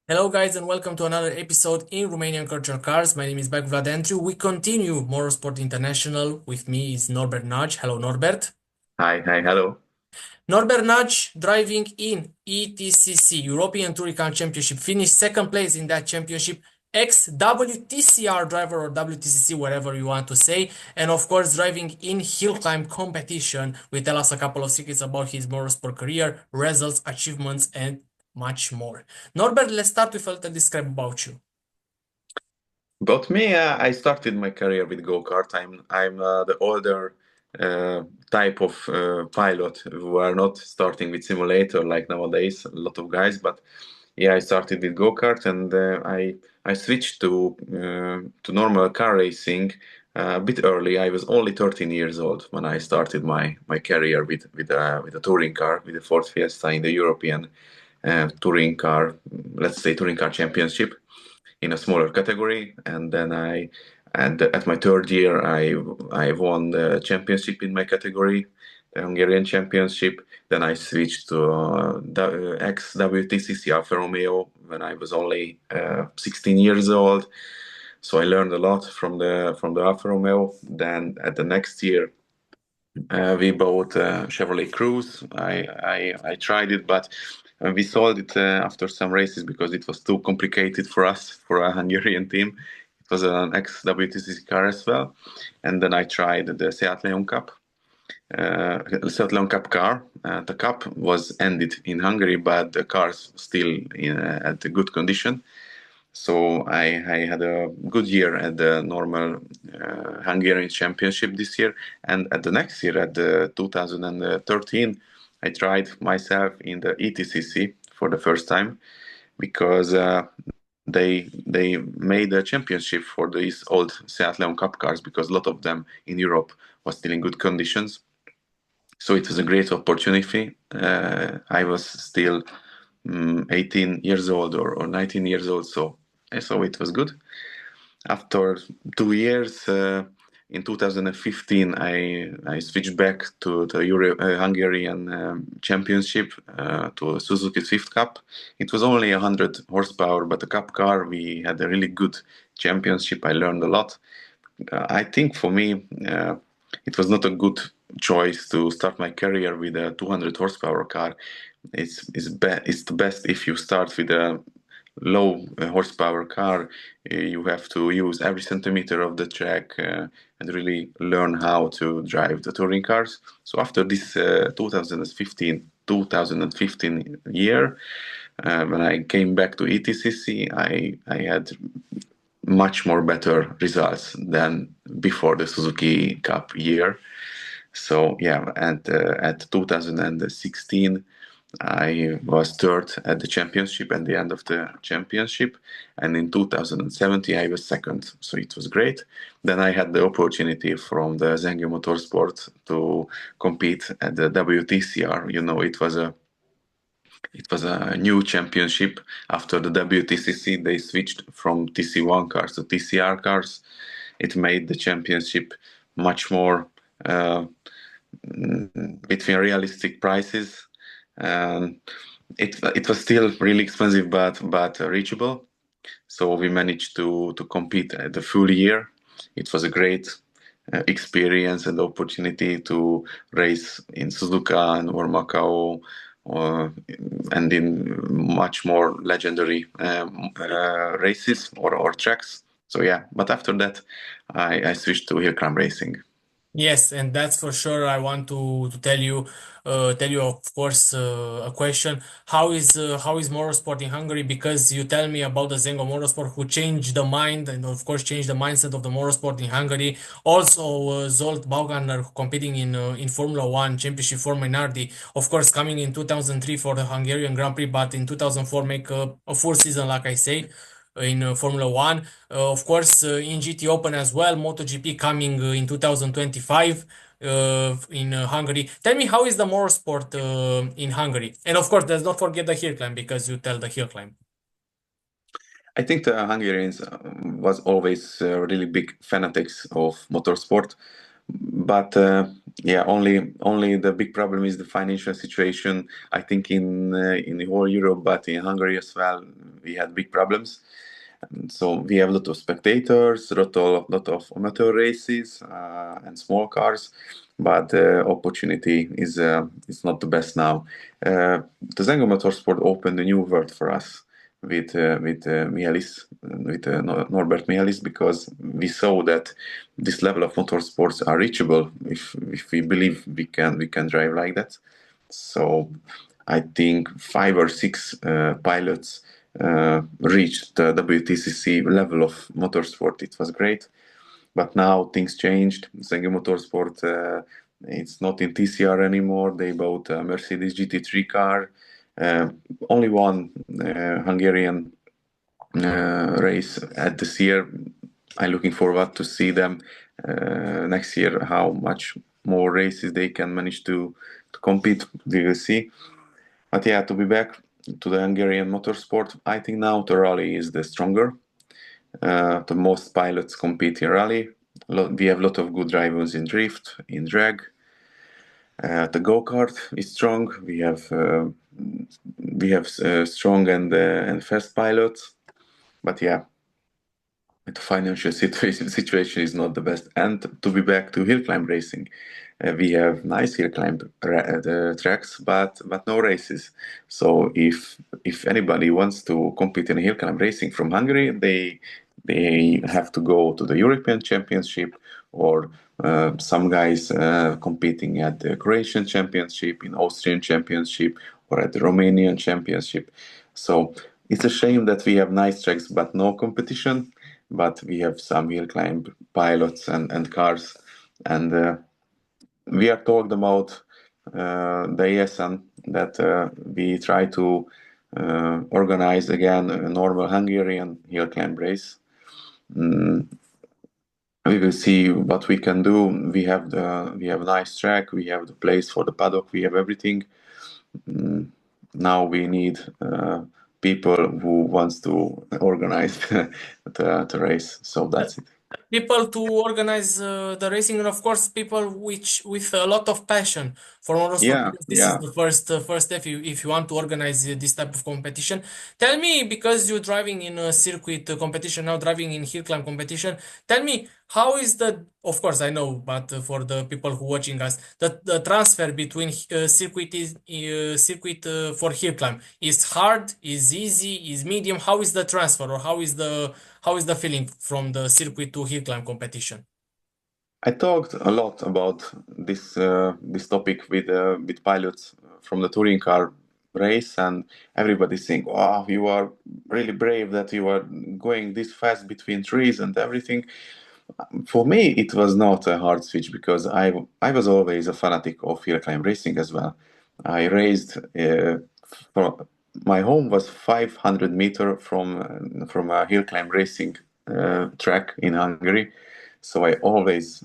Hello, guys, and welcome to another episode in Romanian Cultural Cars. My name is Baicu Vlad-Andrei. We continue Motorsport International. With me is Norbert Nagy. Hello, Norbert. Hi, hello. Norbert Nagy driving in ETCC, European Touring Car Championship, finished second place in that championship. Ex WTCR driver or WTCC, whatever you want to say, and of course, driving in Hillclimb Competition. Will tell us a couple of secrets about his motorsport career, results, achievements, and much more. Norbert, let's start with a little describe about you. About me, I started my career with go-kart. I'm the older uh, type of pilot who are not starting with simulator like nowadays, a lot of guys. But yeah, I started with go-kart and I switched to normal car racing a bit early. I was only 13 years old when I started my career with a touring car, with the Ford Fiesta in the European touring car, let's say touring car championship in a smaller category, and then and at my third year I won the championship in my category, the Hungarian championship. Then I switched to the ex WTCC Alfa Romeo when I was only 16 years old. So I learned a lot from the Alfa Romeo. Then at the next year we bought Chevrolet Cruze. I tried it, but we sold it after some races because it was too complicated for us, for a Hungarian team. It was an ex-WTCC car as well. And then I tried the Seat Leon Cup car. The cup was ended in Hungary, but the car's still at a good condition. So I had a good year at the normal Hungarian Championship this year, and at the next year, at the 2013, I tried myself in the ETCC for the first time because they made a championship for these old Seat Leon Cup cars because a lot of them in Europe was still in good conditions. So it was a great opportunity. I was still 18 years old or 19 years old, so it was good. After 2 years, in 2015, I switched back to the Hungarian Championship to a Suzuki Swift Cup. It was only 100 horsepower, but the Cup car, we had a really good championship. I learned a lot. I think for me, it was not a good choice to start my career with a 200 horsepower car. It's the best if you start with a low horsepower car. You have to use every centimeter of the track and really learn how to drive the touring cars. So after this 2015 year, when I came back to ETCC, I had much more better results than before the Suzuki Cup year. So yeah, and at 2016, I was third at the championship at the end of the championship, and in 2017 I was second. So it was great. Then I had the opportunity from the Zengyo Motorsport to compete at the WTCR. You know, it was a new championship after the WTCC. They switched from TC1 cars to TCR cars. It made the championship much more uh, between realistic prices. Um, it was still really expensive, but reachable. So we managed to compete the full year. It was a great experience and opportunity to race in Suzuka and or Macau, or, and in much more legendary races or tracks. So yeah, but after that, I switched to hill climb racing. Yes, and that's for sure. I want to tell you of course a question. How is motorsport in Hungary? Because you tell me about the Zengo Motorsport who changed the mind and of course changed the mindset of the motorsport in Hungary. Also, Zsolt Baugarner competing in Formula One Championship for Minardi. Of course, coming in 2003 for the Hungarian Grand Prix, but in 2004 make a full season, like I say, in Formula One. Of course, in GT Open as well, MotoGP coming in 2025 in Hungary. Tell me, how is the motorsport in Hungary? And of course, let's not forget the hill climb because you tell the hill climb. I think the Hungarians was always really big fanatics of motorsport, but yeah, only the big problem is the financial situation. I think in the whole Europe, but in Hungary as well, we had big problems. So we have a lot of spectators, lot of amateur races and small cars, but the opportunity is not the best now. The Zengo Motorsport opened a new world for us with Mielis, with Norbert Mielis, because we saw that this level of motorsports are reachable if we believe we can drive like that. So I think 5 or 6 pilots reached the WTCC level of motorsport. It was great, but now things changed. Zengi Motorsport, it's not in TCR anymore. They bought a Mercedes GT3 car. Uh, Only one Hungarian race at this year. I'm looking forward to see them next year. How much more races they can manage to compete, we will see. But yeah, to be back to the Hungarian motorsport, I think now the rally is the stronger. The most pilots compete in rally. We have a lot of good drivers in drift, in drag. The go-kart is strong. We have strong and fast pilots. But yeah, the financial situation is not the best. And to be back to hill climb racing, we have nice hill climb tracks, but no races. So if anybody wants to compete in hill climb racing from Hungary, they have to go to the European Championship, or some guys competing at the Croatian Championship, in Austrian Championship, or at the Romanian Championship. So it's a shame that we have nice tracks but no competition, but we have some hill climb pilots and cars, and we are talking about the ESN, that we try to organize again a normal Hungarian hill climb race. We will see what we can do. We have a nice track, we have the place for the paddock, we have everything. Now we need people who wants to organize the race. So that's it. People to organize the racing, and of course people which with a lot of passion for motorsport, Yeah, because this is yeah. the first step if you want to organize this type of competition. Tell me, because you're driving in a circuit competition now, driving in hill climb competition, tell me how is the, of course I know, but for the people who watching us, the transfer between circuit for hill climb is hard, is easy, is medium? How is the transfer, or how is the feeling from the circuit to hill climb competition? I talked a lot about this topic with pilots from the touring car race, and everybody's saying, "Wow, you are really brave that you are going this fast between trees and everything." For me, it was not a hard switch, because I was always a fanatic of hill climb racing as well. I raced. From, my home was 500 meter from a hill climb racing track in Hungary, so I always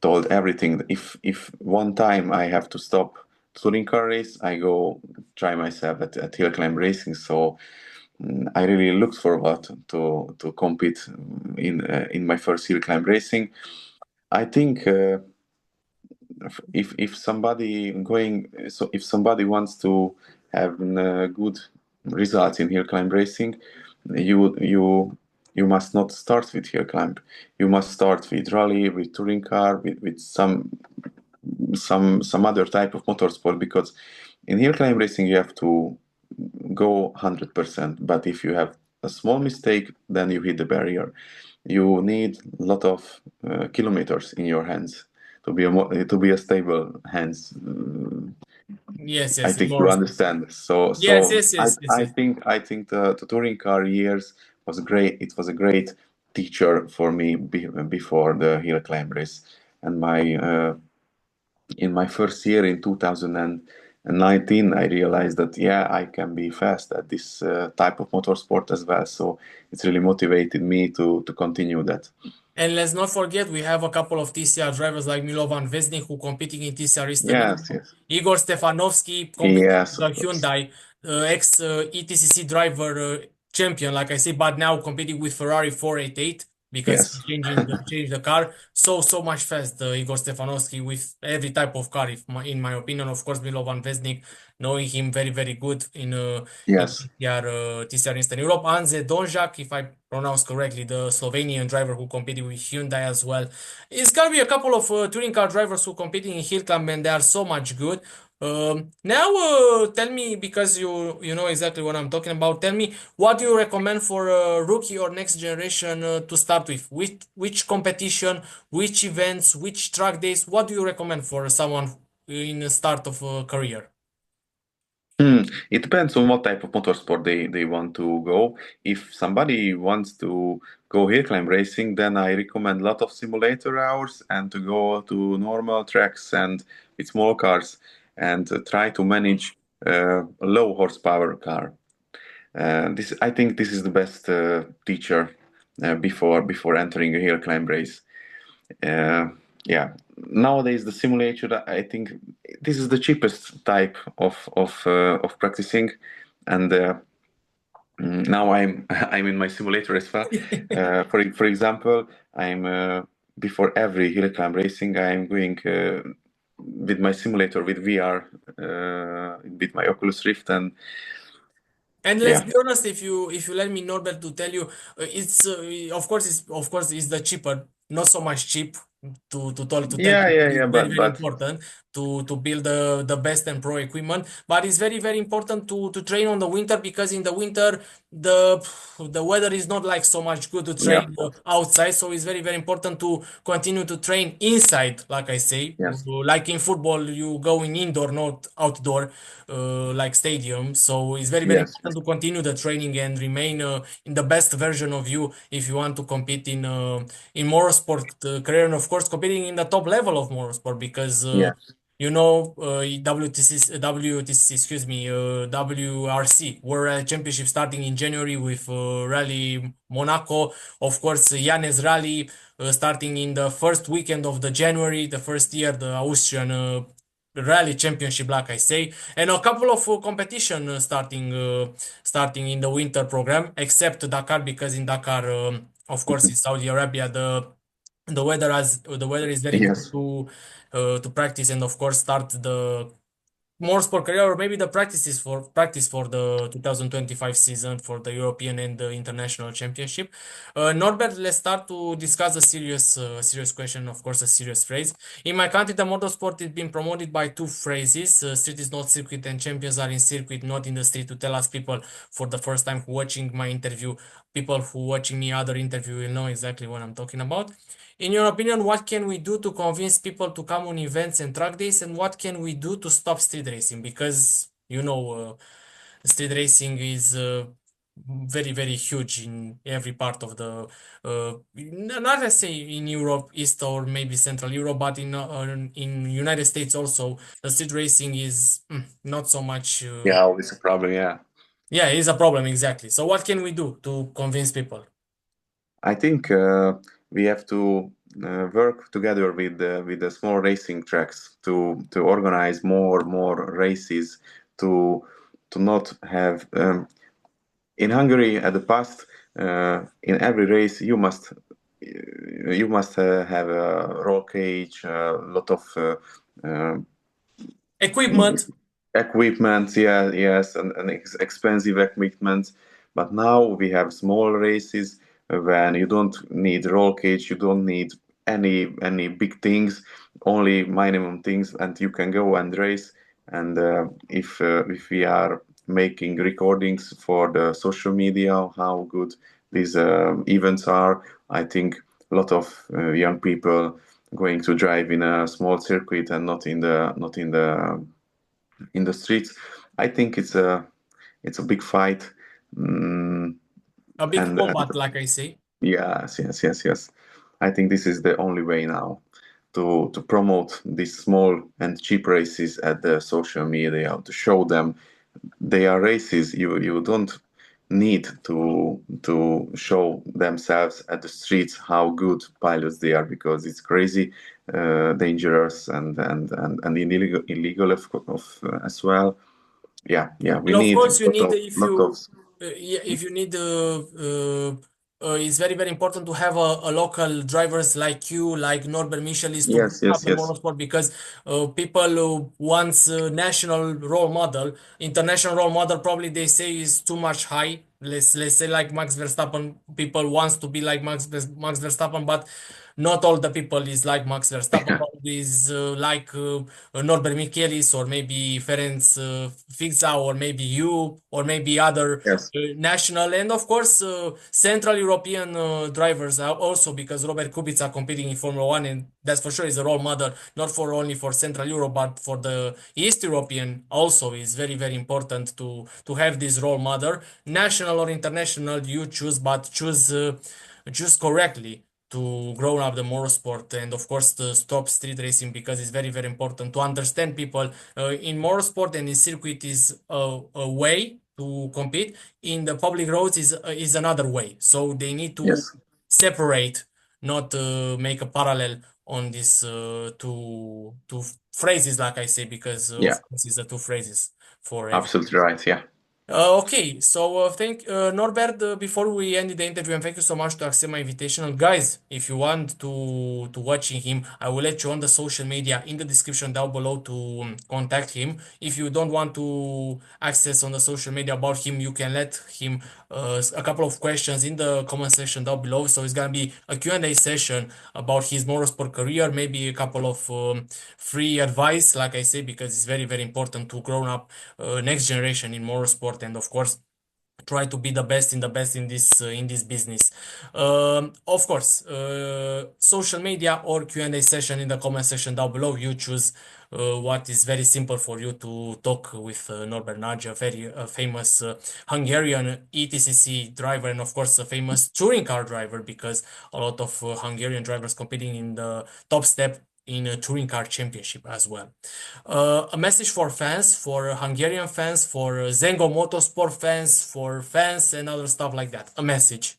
told everything. If one time I have to stop touring car race, I go try myself at hill climb racing. So I really looked forward to compete in my first hill climb racing. I think if somebody wants to have good results in hill climb racing, you must not start with hill climb. You must start with rally, with touring car, with some other type of motorsport, because in hill climb racing you have to go 100%, but if you have a small mistake, then you hit the barrier. You need a lot of kilometers in your hands to be a stable hands. Yes, I yes, in think you motorsport. understand. So Yes, so yes, I yes, yes, I yes. think I think the touring car years was great. It was a great teacher for me before the hill climb race, and my in my first year in 2019, I realized that yeah, I can be fast at this type of motorsport as well. So it's really motivated me to continue that. And let's not forget, we have a couple of TCR drivers like Milovan Vesnik, who competing in TCR Eastern Yes, Europe, yes, Igor Stefanovski competing yes, with the of course. Hyundai, ex ETCC driver champion, like I say, but now competing with Ferrari 488 because he Yes, changed the car. So much fast, Igor Stefanovski, with every type of car. In my opinion, of course, Milovan Vesnik. knowing him very, very good in Yes. TCR Eastern Europe. Anze Donjak, if I pronounce correctly, the Slovenian driver who competed with Hyundai as well. It's gonna be a couple of touring car drivers who competing in Hillclimb, and they are so much good. Now, tell me, because you know exactly what I'm talking about. Tell me, what do you recommend for a rookie or next generation to start with? Which competition, which events, which track days? What do you recommend for someone in the start of a career? It depends on what type of motorsport they want to go. If somebody wants to go hill climb racing, then I recommend a lot of simulator hours and to go to normal tracks and with small cars and try to manage a low horsepower car. This I think this is the best teacher before entering a hill climb race. Uh, yeah, nowadays the simulator, I think this is the cheapest type of practicing, and now I'm I'm in my simulator as well. For example, I'm before every hill climb racing, I'm going with my simulator with VR with my Oculus Rift, and And let's yeah, be honest, if you let me, Norbert, to tell you, it's of course it's the cheaper, not so much cheap to tell yeah, people. yeah, yeah, It's very, very but important to build the best and pro equipment. But it's very, very important to train on the winter, because in the winter the the weather is not like so much good to yeah, train outside. So it's very, very important to continue to train inside, like I say. yes, Like in football, you go in indoor, not outdoor, like stadium. So it's very, very yes, important to continue the training and remain in the best version of you if you want to compete in motorsport career, and of course competing in the top level of motorsport, because yes, you know, WTCC, excuse me, WRC, World Rally Championship starting in January with Rally Monaco. Of course, Llanes Rally starting in the first weekend of the January, the first year, the Austrian Rally Championship, like I say, and a couple of competition starting in the winter program, except Dakar, because in Dakar, of course, in Saudi Arabia, the weather is very good yes, to practice, and of course start the more sport career, or maybe the practice for the 2025 season for the European and the international championship. Norbert, let's start to discuss a serious question, of course, a serious phrase. In my country, the motorsport is being promoted by two phrases: "Street is not circuit, and champions are in circuit, not in the street." To tell us people for the first time who watching my interview, people who watching me other interview will know exactly what I'm talking about. In your opinion, what can we do to convince people to come on events and track days, and what can we do to stop street racing? Because you know, street racing is very, very huge in every part of the, not let's say in Europe, East or maybe Central Europe, but in United States also, the street racing is not so much. yeah, always a problem. Yeah. Yeah, it's a problem exactly. So what can we do to convince people? I think we have to work together with the small racing tracks to organize more races to not have in Hungary at the past in every race you must have a roll cage a lot of uh, Equipment. equipment, yeah, yes, and expensive equipment. But now we have small races when you don't need roll cage, you don't need any big things, only minimum things, and you can go and race. And if we are making recordings for the social media, how good these events are, I think a lot of young people going to drive in a small circuit and not in the streets. I think it's a big fight, mm, A big and combat, like I say. yes, yes, yes, yes. I think this is the only way now to promote these small and cheap races at the social media to show them they are races. You don't need to show themselves at the streets how good pilots they are because it's crazy, dangerous and illegal as well. Yeah, yeah. We And of need course, you need, lot of if you need it's very, very important to have a local drivers like you, like Norbert Michelis, to bring Yes, up yes, the yes, motorsport because people who wants national role model, international role model, probably they say is too much high. Let's say like Max Verstappen, people wants to be like Max Verstappen, but not all the people is like Max Verstappen. yeah, Probably is like Norbert Michelis or maybe Ferenc Fixa or maybe you or maybe other yes, national and of course Central European drivers are also because Robert Kubica competing in Formula One and that's for sure is a role model not for only for Central Europe but for the East European also is very very important to have this role model national or international you choose but choose correctly to grow up the motorsport and of course to stop street racing because it's very very important to understand people in motorsport and in circuit is a way to compete in the public roads is another way so they need to yes, separate not make a parallel on these two phrases like I say because yeah, of course it's the two phrases for every. absolutely right. Yeah, Okay, so thank Norbert. Before we end the interview, and thank you so much to accept my invitation, guys. If you want to watching him, I will let you on the social media in the description down below to contact him. If you don't want to access on the social media about him, you can let him a couple of questions in the comment section down below. So it's gonna be a Q&A session about his motorsport career, maybe a couple of free advice, like I say, because it's very very important to grow up next generation in motorsport and of course try to be the best in this business. Of course, social media or Q&A session in the comment section down below. You choose what is very simple for you to talk with Norbert Nagy, a very famous Hungarian ETCC driver, and of course a famous touring car driver because a lot of Hungarian drivers competing in the top step in a touring car championship as well. A message for fans, for Hungarian fans, for Zengo Motorsport fans, for fans and other stuff like that. A message.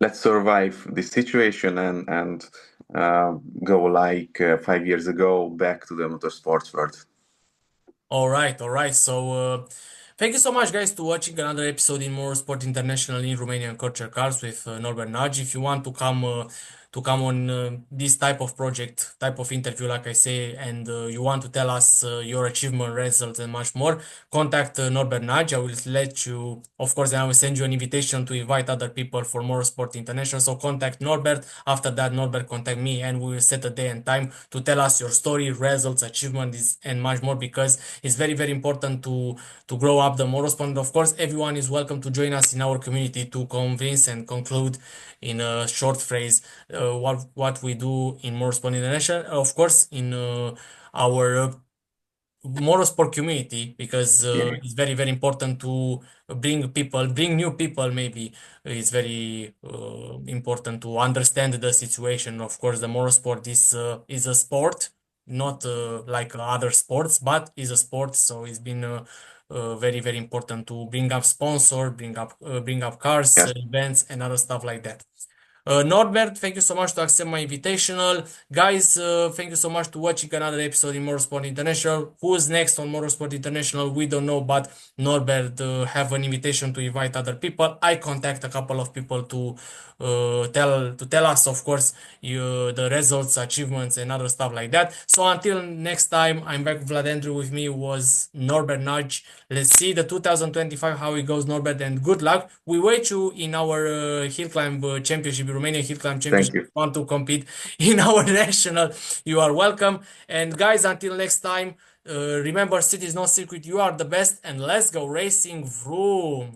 let's survive this situation and uh, go like 5 years ago back to the motorsports world. All right, all right. So, thank you so much, guys, to watching another episode in Motorsport International in Romanian Culture Cars with Norbert Nagy. If you want to come on this type of project, type of interview, like I say, and you want to tell us your achievement, results, and much more, contact Norbert Nagy. I will let you, of course, and I will send you an invitation to invite other people for Motorsport International. So contact Norbert. After that, Norbert contact me, and we will set a day and time to tell us your story, results, achievements, and much more because it's very, very important to grow up the motorsport. And of course, everyone is welcome to join us in our community to convince and conclude in a short phrase what we do in Motorsport International. Of course, in our motorsport community because Yeah. it's very very important to bring new people maybe it's very important to understand the situation of course the motorsport is a sport not like other sports but is a sport so it's been very very important to bring up sponsor bring up cars Yes. events and other stuff like that. Norbert, thank you so much to accept my invitational. Guys, thank you so much to watching another episode in Motorsport International. Who's next on Motorsport International? We don't know, but Norbert have an invitation to invite other people. I contact a couple of people to tell us, of course, the results, achievements, and other stuff like that. So until next time, I'm Baicu Vlad-Andrei. With me was Norbert Nagy. Let's see the 2025 how it goes, Norbert, and good luck. We wait you in our Hillclimb Championship, Romania Hillclimb Thank Championship. If you. you want to compete in our national, you are welcome. And guys, until next time, remember, city is not secret. You are the best, and let's go racing. Vroom.